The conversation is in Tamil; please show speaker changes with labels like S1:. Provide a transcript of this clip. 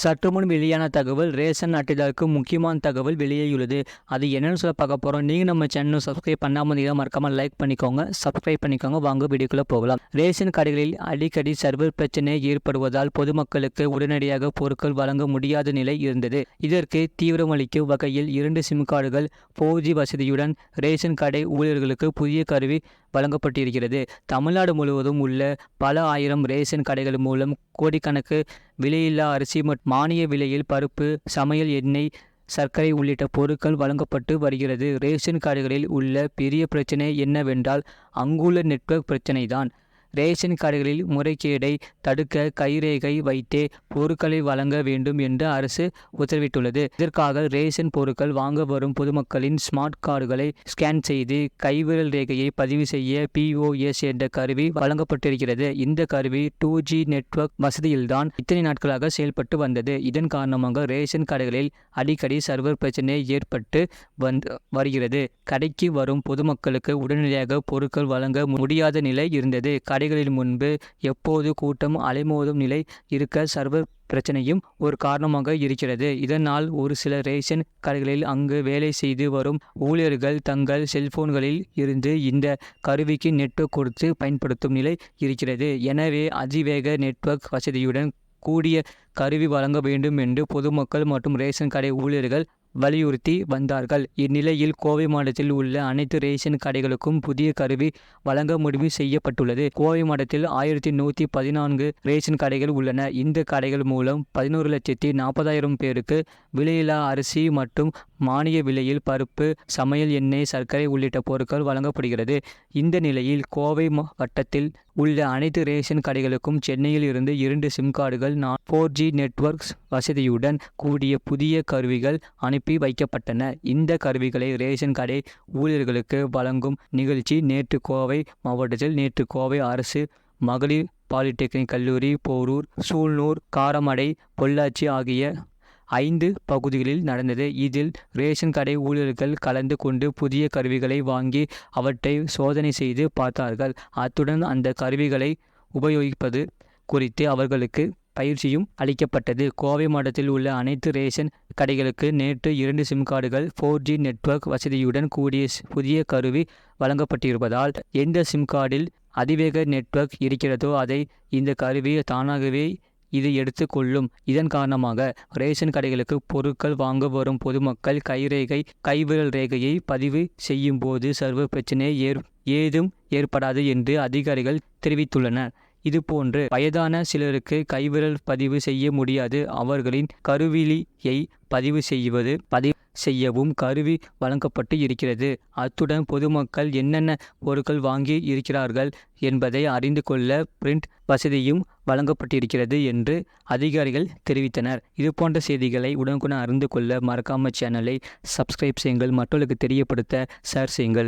S1: சற்றுமுன் வெளியான தகவல் ரேஷன் அட்டைதாரருக்கு முக்கியமான தகவல் வெளியாகியுள்ளது. அது என்னன்னு சொல்ல பார்க்க போகிறோம். நீங்கள் நம்ம சேனல் சப்ஸ்கிரைப் பண்ணாமல் இருந்தீங்கன்னா மறக்காமல் லைக் பண்ணிக்கோங்க, சப்ஸ்கிரைப் பண்ணிக்கோங்க. வாங்க வீடியோக்குள்ளே போகலாம். ரேஷன் கடைகளில் அடிக்கடி சர்வர் பிரச்சனை ஏற்படுவதால் பொதுமக்களுக்கு உடனடியாக பொருட்கள் வழங்க முடியாத நிலை இருந்தது. இதற்கு தீவிரமளிக்கும் வகையில் 2 சிம் கார்டுகள் 4G வசதியுடன் ரேஷன் கடை ஊழியர்களுக்கு புதிய கருவி வழங்கப்பட்டிருக்கிறது. தமிழ்நாடு முழுவதும் உள்ள பல ஆயிரம் ரேஷன் கடைகள் மூலம் கோடிக்கணக்கு விலையில்லா அரிசி மற்றும் மானிய விலையில் பருப்பு, சமையல் எண்ணெய், சர்க்கரை உள்ளிட்ட பொருட்கள் வழங்கப்பட்டு வருகிறது. ரேஷன் கடைகளில் உள்ள பெரிய பிரச்சனை என்னவென்றால் அங்குள்ள நெட்வொர்க் பிரச்சனைதான். ரேஷன் கடைகளில் முறைகேடை தடுக்க கைரேகை வைத்தே பொருட்களை வழங்க வேண்டும் என்று அரசு உத்தரவிட்டுள்ளது. இதற்காக ரேஷன் பொருட்கள் வாங்க வரும் பொதுமக்களின் ஸ்மார்ட் கார்டுகளை ஸ்கேன் செய்து கைவிரல் ரேகையை பதிவு செய்ய POS என்ற கருவி வழங்கப்பட்டிருக்கிறது. இந்த கருவி 2G நெட்வொர்க் வசதியில்தான் இத்தனை நாட்களாக செயல்பட்டு வந்தது. இதன் காரணமாக ரேஷன் கடைகளில் அடிக்கடி சர்வர் பிரச்சனை ஏற்பட்டு வருகிறது. கடைக்கு வரும் பொதுமக்களுக்கு உடனடியாக பொருட்கள் வழங்க முடியாத நிலை இருந்தது. கடைகளில் முன்பு எப்போது கூட்டம் அலைமோதும் நிலை இருக்க சர்வர் பிரச்சனையும் ஒரு காரணமாக இருக்கிறது. இதனால் ஒரு சில ரேஷன் கடைகளில் அங்கு வேலை செய்து வரும் ஊழியர்கள் தங்கள் செல்போன்களில் இருந்து இந்த கருவிக்கு நெட்வொர்க் கொடுத்து பயன்படுத்தும் நிலை இருக்கிறது. எனவே அதிவேக நெட்வொர்க் வசதியுடன் கூடிய கருவி வழங்க வேண்டும் என்று பொதுமக்கள் மற்றும் ரேஷன் கடை ஊழியர்கள் வலியுறுத்தி வந்தார்கள். இந்நிலையில் கோவை மாவட்டத்தில் உள்ள அனைத்து ரேஷன் கடைகளுக்கும் புதிய கருவி வழங்க முடிவு செய்யப்பட்டுள்ளது. கோவை மாவட்டத்தில் 1114 ரேஷன் கடைகள் உள்ளன. இந்த கடைகள் மூலம் 11,40,000 பேருக்கு விலையில்லா அரிசி மற்றும் மானிய விலையில் பருப்பு, சமையல் எண்ணெய், சர்க்கரை உள்ளிட்ட பொருட்கள் வழங்கப்படுகிறது. இந்த நிலையில் கோவை மாவட்டத்தில் உள்ள அனைத்து ரேஷன் கடைகளுக்கும் சென்னையில் இருந்து 2 சிம் கார்டுகள் 4G நெட்வொர்க் வசதியுடன் கூடிய புதிய கருவிகள் அனுப்பி வைக்கப்பட்டன. இந்த கருவிகளை ரேஷன் கடை ஊழியர்களுக்கு வழங்கும் நிகழ்ச்சி நேற்று கோவை அரசு மகளிர் பாலிடெக்னிக் கல்லூரி, போரூர், சூலூர், காரமடை, பொள்ளாச்சி ஆகிய 5 பகுதிகளில் நடந்தது. இதில் ரேஷன் கடை ஊழியர்கள் கலந்து கொண்டு புதிய கருவிகளை வாங்கி அவற்றை சோதனை செய்து பார்த்தார்கள். அத்துடன் அந்த கருவிகளை உபயோகிப்பது குறித்து அவர்களுக்கு பயிற்சியும் அளிக்கப்பட்டது. கோவை மாவட்டத்தில் உள்ள அனைத்து ரேஷன் கடைகளுக்கு நேற்று 2 சிம் கார்டுகள் 4G நெட்வொர்க் வசதியுடன் கூடிய புதிய கருவி வழங்கப்பட்டிருப்பதால் எந்த சிம் கார்டில் அதிவேக நெட்வொர்க் இருக்கிறதோ அதை இந்த கருவி தானாகவே இது எடுத்து கொள்ளும். இதன் காரணமாக ரேஷன் கடைகளுக்கு பொருட்கள் வாங்க வரும் பொதுமக்கள் கைவிரல் ரேகையை பதிவு செய்யும் போது சர்வர் பிரச்சனை ஏதும் ஏற்படாது என்று அதிகாரிகள் தெரிவித்துள்ளனர். இதுபோன்று வயதான சிலருக்கு கைவிரல் பதிவு செய்ய முடியாது. அவர்களின் கருவிலியை பதிவு செய்யவும் கருவி வழங்கப்பட்டு இருக்கிறது. அத்துடன் பொதுமக்கள் என்னென்ன பொருட்கள் வாங்கி இருக்கிறார்கள் என்பதை அறிந்து கொள்ள பிரிண்ட் வசதியும் வழங்கப்பட்டிருக்கிறது என்று அதிகாரிகள் தெரிவித்தனர். இதுபோன்ற செய்திகளை உடனுக்குடன் அறிந்து கொள்ள மறக்காம சேனலை சப்ஸ்கிரைப் செய்யுங்கள், மற்றவர்களுக்கு தெரியப்படுத்த ஷேர் செய்யுங்கள்.